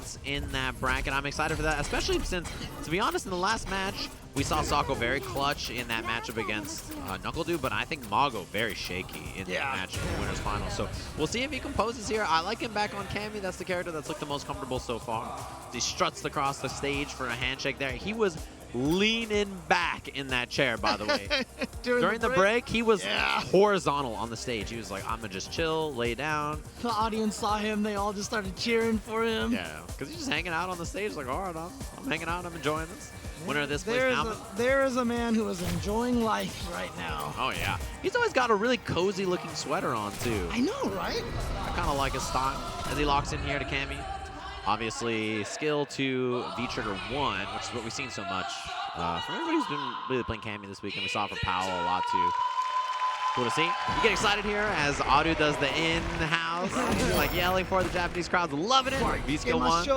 fights in that bracket. I'm excited for that, especially since, to be honest, in the last match, we saw Sako very clutch in that matchup against Knuckle Dude, but I think Mago very shaky in that match in the winners final. So we'll see if he composes here. I like him back on Cammy. That's the character that's looked the most comfortable so far. He struts across the stage for a handshake there. He was leaning back in that chair, by the way. During the break, he was horizontal on the stage. He was like, I'm gonna just chill, lay down. The audience saw him. They all just started cheering for him. Yeah, because he's just hanging out on the stage like, all right, I'm hanging out, I'm enjoying this. Winner of this place now. There is a man who is enjoying life right now. Oh, yeah. He's always got a really cozy looking sweater on, too. I know, right? I kind of like his style as he locks in here to Cammy. Obviously, skill to V-Trigger 1, which is what we've seen so much from everybody who's been really playing Cammy this week, and we saw it from Powell a lot, too. Cool to see. You get excited here as Adu does the in-house, like yelling for the Japanese crowd's loving it. Like V-Skill 1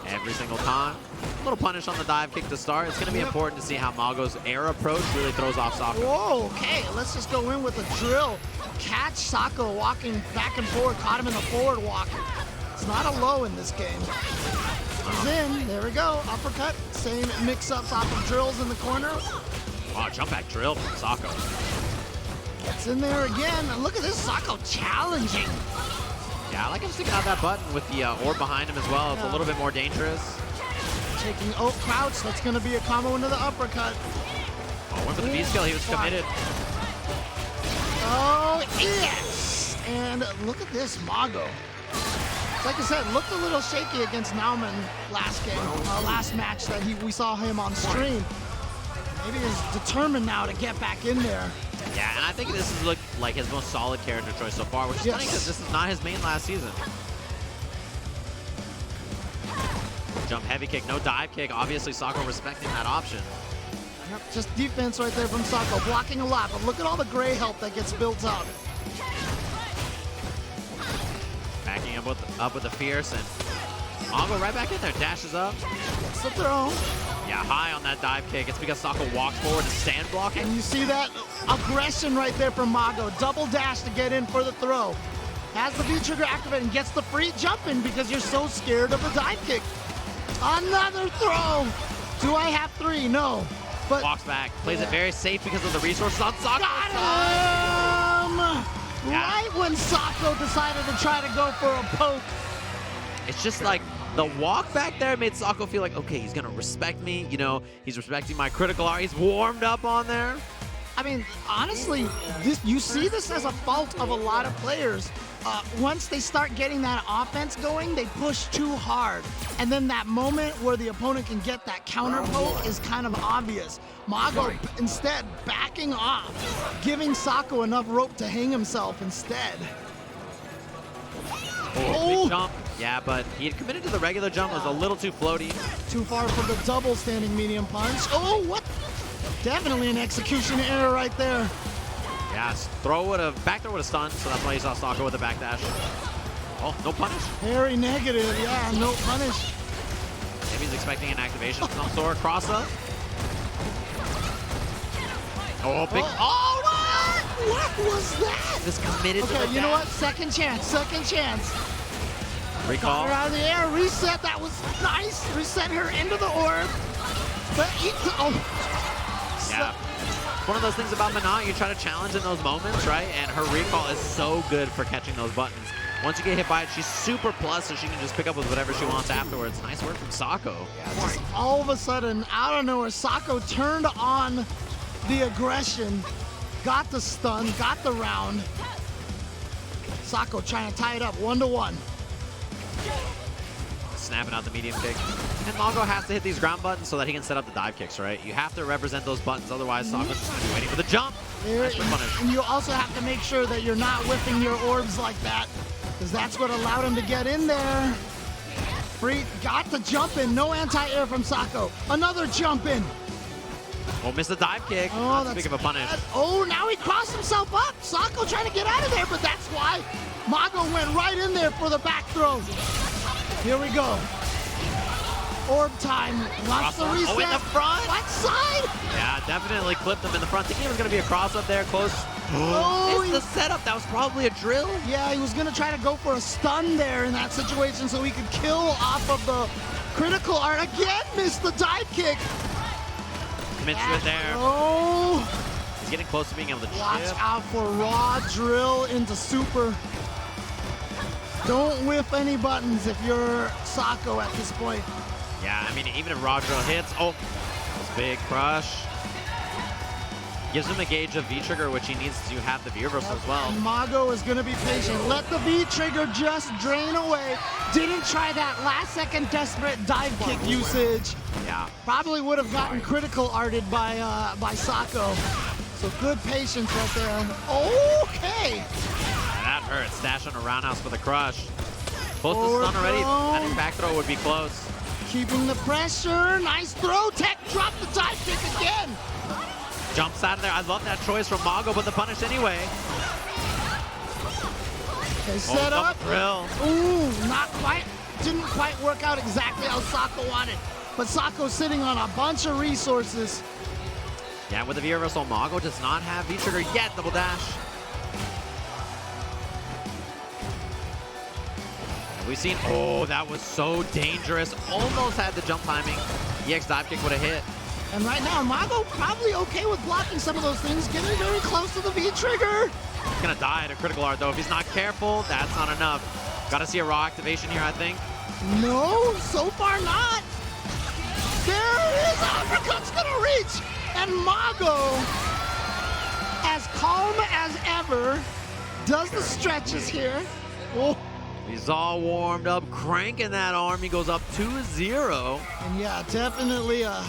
every single time. A little punish on the dive kick to start. It's going to be important to see how Mago's air approach really throws off Sako. Whoa, okay, let's just go in with a drill. Catch Sako walking back and forward, caught him in the forward walk. It's not a low in this game. He's in, there we go, uppercut. Same mix-ups off of drills in the corner. Wow, jump back drill from Sako. It's in there again. And look at this Sako challenging. Yeah, I like him sticking out that button with the orb behind him as well. It's a little bit more dangerous. Taking crouch, that's going to be a combo into the uppercut. Oh, went for the V-Skill, he was committed. Oh, yes! And look at this, Mago. Like I said, looked a little shaky against Nauman last game, last match that we saw him on stream. Maybe he's determined now to get back in there. Yeah, and I think this has looked like his most solid character choice so far, which is funny because this is not his main last season. Jump heavy kick, no dive kick. Obviously, Sako respecting that option. Yep, just defense right there from Sako, blocking a lot, but look at all the gray help that gets built up. Backing up with the fierce, and Mago right back in there, dashes up. It's the throw. Yeah, high on that dive kick. It's because Sako walks forward and stand blocking. And you see that aggression right there from Mago. Double dash to get in for the throw. Has the V-Trigger activated and gets the free jump in because you're so scared of the dive kick. Another throw. Do I have three? No. But walks back, plays it very safe because of the resources on Sako. Got him! Right when Sako decided to try to go for a poke. It's just like the walk back there made Sako feel like, okay, he's gonna respect me. You know, he's respecting my critical art. He's warmed up on there. I mean, honestly, you see this as a fault of a lot of players. Once they start getting that offense going, they push too hard. And then that moment where the opponent can get that counter poke is kind of obvious. Mago instead backing off, giving Sako enough rope to hang himself instead. Oh, big jump. Yeah, but he had committed to the regular jump. It was a little too floaty. Too far for the double standing medium punch. Oh, what? Definitely an execution error right there. Yeah, back throw would have stunned, so that's why you saw Sako with the backdash. Oh, no punish. Very negative, yeah, no punish. Maybe he's expecting an activation of some sort. Cross up. Oh, big. Oh, what was that? Just committed to the Okay, you know what? Second chance, second chance. Recall. Got her out of the air, reset, that was nice. Reset her into the orb. But yeah. One of those things about Menat, you try to challenge in those moments, right? And her recall is so good for catching those buttons. Once you get hit by it, she's super plus, so she can just pick up with whatever she wants afterwards. Nice work from Sako. Yeah, just all of a sudden, out of nowhere, Sako turned on the aggression, got the stun, got the round. Sako trying to tie it up 1-1. Snapping out the medium kick. And Mago has to hit these ground buttons so that he can set up the dive kicks, right? You have to represent those buttons, otherwise Sako's just going to be waiting for the jump. Nice punish. And you also have to make sure that you're not whipping your orbs like that, because that's what allowed him to get in there. Free, got the jump in, no anti-air from Sako. Another jump in. Oh, missed the dive kick. Oh, that's big of a punish. Oh, now he crossed himself up. Sako trying to get out of there, but that's why Mago went right in there for the back throw. Here we go. Orb time. Wants the reset. Oh, in the front. What side? Yeah, definitely clipped him in the front. Thinking it was going to be a cross up there, close Oh, it's the setup. That was probably a drill. yeah, he was going to try to go for a stun there in that situation so he could kill off of the critical art. Again, missed the dive kick. Commits to it there. Oh, He's getting close to being able to watch chip. out for raw drill into super. Don't whip any buttons if you're Sako at this point. Yeah, I mean, even if raw drill hits, oh, this big crush. Gives him a gauge of V-trigger, which he needs to have the V-reversal as well. And Mago is going to be patient. Let the V-trigger just drain away. Didn't try that last-second desperate dive kick usage. Yeah. Probably would have gotten critical arted by Sako. So good patience right there. Okay. Yeah, that hurts. Dash on a roundhouse for the crush. Both the Forward stun already. throw. I think back throw would be close. Keeping the pressure. Nice throw. Tech drop the dive kick again. Jumps out of there. I love that choice from Mago, but the punish anyway. Okay, set up. Drill. Ooh, not quite. Didn't quite work out exactly how Sako wanted. But Sako's sitting on a bunch of resources. Yeah, with the V-reversal, Mago does not have V-trigger yet. Double dash. And we've seen, oh, that was so dangerous. Almost had the jump timing. EX dive kick would have hit. And right now, Mago probably okay with blocking some of those things, getting very close to the V-trigger. He's gonna die at a critical art though. If he's not careful, that's not enough. Gotta see a raw activation here, I think. No, so far not. There it is, uppercut's gonna reach. And Mago, as calm as ever, does the stretches here. Oh. He's all warmed up, cranking that arm. He goes up 2-0. And yeah, definitely an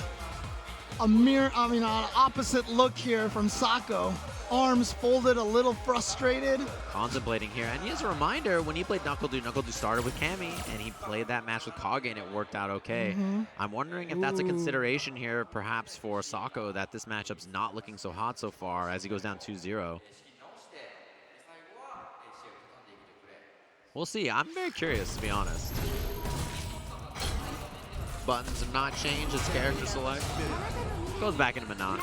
opposite look here from Sako. Arms folded, a little frustrated. Contemplating here. And as a reminder, when he played Knuckle Dew started with Cammy, and he played that match with Kage, and it worked out okay. I'm wondering if that's a consideration here, perhaps for Sako, that this matchup's not looking so hot so far as he goes down 2-0. We'll see. I'm very curious, to be honest. Buttons have not changed. His character select goes back into Menat.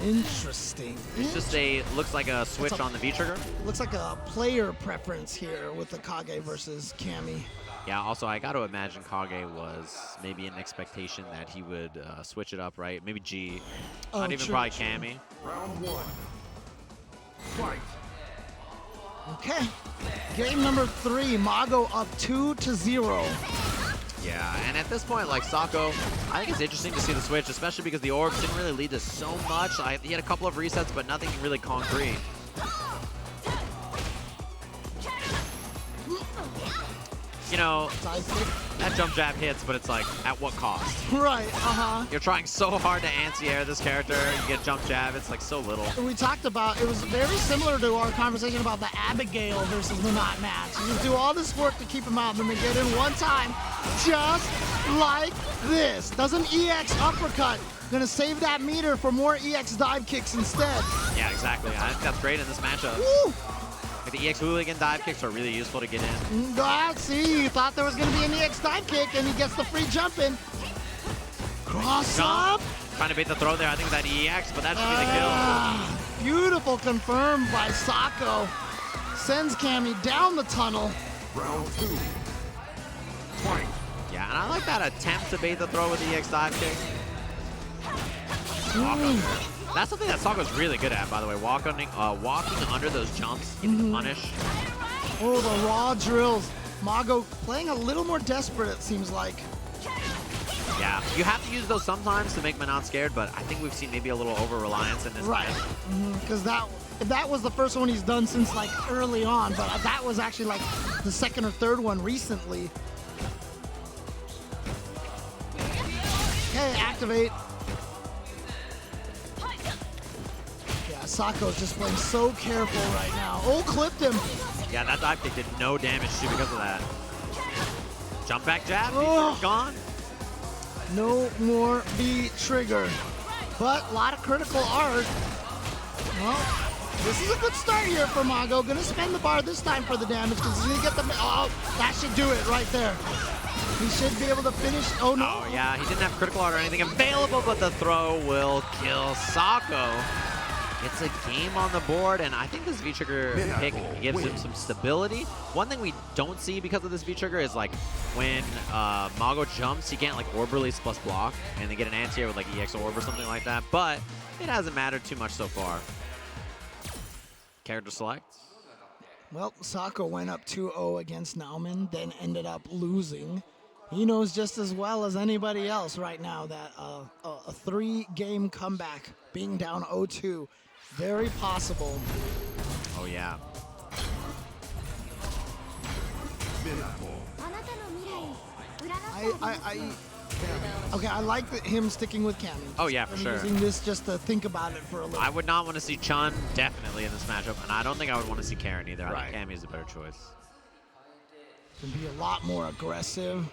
Interesting. It's just looks like a switch on the V-trigger. Looks like a player preference here with the Kage versus Cammy. Yeah, also, I got to imagine Kage was maybe an expectation that he would switch it up, right? Maybe G. Not even probably Cammy. Round one. Fight. Okay. Game number 3, Mago up 2-0. Yeah, and at this point, like Sako, I think it's interesting to see the switch, especially because the orbs didn't really lead to so much. He had a couple of resets, but nothing really concrete. You know, that jump jab hits, but it's like, at what cost? Right, You're trying so hard to anti-air this character, you get jump jab, it's like so little. We talked about, it was very similar to our conversation about the Abigail versus Menat match. You just do all this work to keep him out, and then they get in one time, just like this. Does an EX uppercut. Gonna save that meter for more EX dive kicks instead. Yeah, exactly. I think that's great in this matchup. Woo! The EX hooligan dive kicks are really useful to get in. See, you thought there was gonna be an EX dive kick, and he gets the free jump in. Cross up. Trying to bait the throw there, I think, with that EX, but that should be the kill. Beautiful confirmed by Sako. Sends Cammy down the tunnel. Round 2. Fight. Yeah, and I like that attempt to bait the throw with the EX dive kick. That's something that Sako's really good at, by the way. Walking under those jumps, getting the punish. Oh, the raw drills. Mago playing a little more desperate, it seems like. Yeah, you have to use those sometimes to make Menat scared, but I think we've seen maybe a little over-reliance in this match. Because that was the first one he's done since like early on, but that was actually like the second or third one recently. Okay, activate. Yeah, Sako's just playing so careful right now. Oh, clipped him. Yeah, that dive kick did no damage to because of that. Jump back jab, gone. No more V-trigger. But a lot of critical art. Well, this is a good start here for Mago. Gonna spend the bar this time for the damage because he's gonna get the... Oh, that should do it right there. He should be able to finish... Oh, no. Oh, yeah, he didn't have critical art or anything available, but the throw will kill Sako. gets a game on the board, and I think this V-Trigger pick gives him some stability. One thing we don't see because of this V-Trigger is like when Mago jumps, he can't like orb release plus block, and they get an anti-air with like EX orb or something like that, but it hasn't mattered too much so far. Character select. Well, Sako went up 2-0 against Nauman, then ended up losing. He knows just as well as anybody else right now that a 3-game comeback, being down 0-2, very possible. Oh yeah. Okay, I like him sticking with Cammy. Oh yeah, for sure. Using this just to think about it for a little. I would not want to see Chun definitely in this matchup, and I don't think I would want to see Karin either. I Right. think Cammy is a better choice. Can be a lot more aggressive.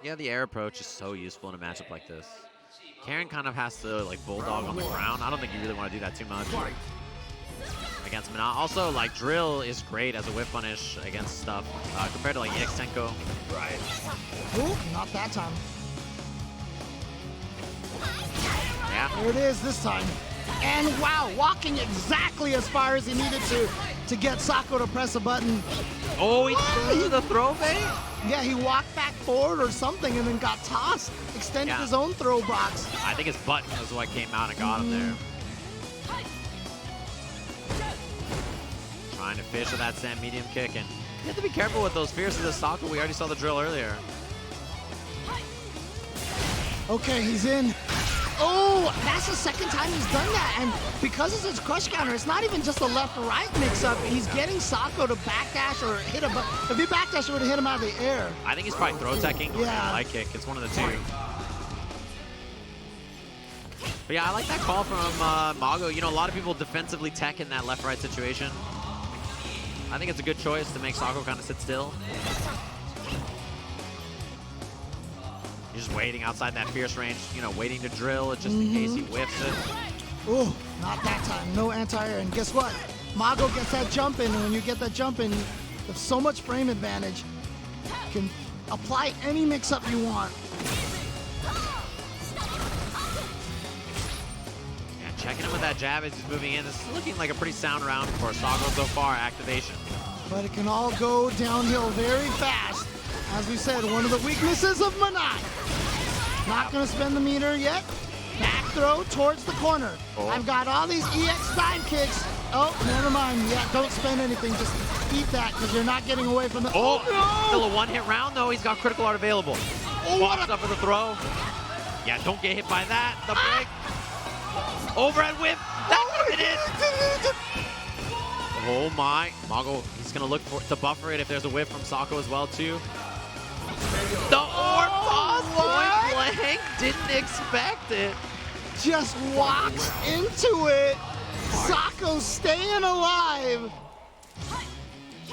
Yeah, the air approach is so useful in a matchup like this. Karin kind of has to like bulldog on the ground. I don't think you really want to do that too much against Menat. Also, like drill is great as a whip punish against stuff compared to like EX Tenko. Right. Ooh, not that time. Yeah. There it is this time. And wow, walking exactly as far as he needed to get Sako to press a button. Oh, he threw the throw bait? Yeah, he walked back forward or something and then got tossed. Extended his own throw box. I think his button was what came out and got him there. Trying to fish with that sand medium kick, and you have to be careful with those fierces of Sako. We already saw the drill earlier. Okay, he's in. Oh, that's the second time he's done that. And because it's his crush counter, it's not even just a left-right mix-up. He's getting Sako to backdash or hit him. If he backdash, it would have hit him out of the air. I think he's probably throw teching or Yeah. light kick. It's one of the two. But yeah, I like that call from Mago. You know, a lot of people defensively tech in that left-right situation. I think it's a good choice to make Sako kind of sit still. You're just waiting outside that fierce range, you know, waiting to drill it just in case he whiffs it. Oh, not that time. No anti-air. And guess what? Mago gets that jump in, and when you get that jump in, you have so much frame advantage. You can apply any mix-up you want. Yeah, checking him with that jab as he's moving in. This is looking like a pretty sound round for Sako so far, activation. But it can all go downhill very fast. As we said, one of the weaknesses of Menat. Not going to spend the meter yet. Back throw towards the corner. Oh. I've got all these EX dime kicks. Oh, never mind. Yeah, don't spend anything. Just eat that because you're not getting away from the... Oh, no! Still a one-hit round, though. He's got critical art available. Oh, Walks up for the throw. Yeah, don't get hit by that. The break. Overhead whip. That's it is. Oh, my. Mago, he's going to look to buffer it if there's a whip from Sako as well, too. The orb toss point blank. Didn't expect it. Just walks into it. Sako staying alive.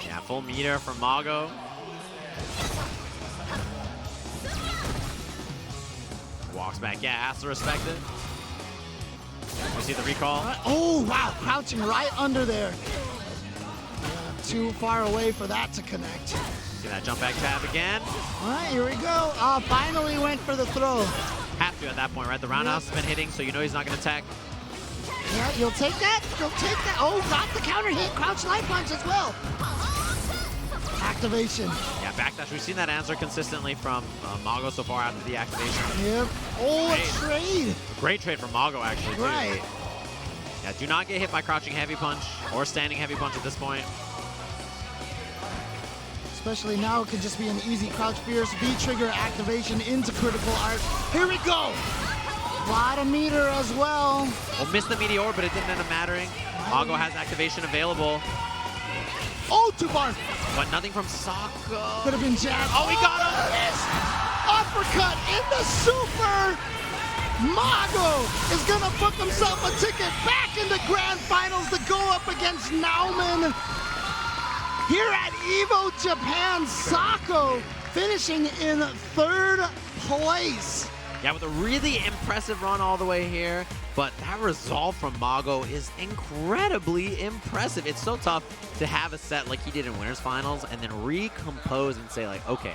Yeah, full meter from Mago. Walks back. Yeah, has to respect it. You see the recall? Oh, wow. Crouching right under there. Yeah, too far away for that to connect. See that jump back tab again? All right, here we go. Finally went for the throw. Have to at that point, right? The roundhouse has been hitting, so you know he's not going to tech. Yeah, you'll take that. You'll take that. Oh, got the counter hit. Crouch light punch as well. Activation. Yeah, backdash. We've seen that answer consistently from Mago so far after the activation. Yep. Oh, a trade. Great trade from Mago, actually, too. Right. Yeah, do not get hit by crouching heavy punch or standing heavy punch at this point. Especially now, it could just be an easy crouch fierce V-trigger activation into critical art. Here we go. A lot of meter as well. Well, missed the meteor, but it didn't end up mattering. Mago has activation available. Oh, 2 bars. But nothing from Sako. Could have been jabbed. Oh, he got him. Yes. Uppercut in the super. Mago is going to book himself a ticket back in the grand finals to go up against Nauman. Here at EVO Japan, Sako finishing in 3rd place. Yeah, with a really impressive run all the way here, but that resolve from Mago is incredibly impressive. It's so tough to have a set like he did in Winners Finals and then recompose and say like, okay,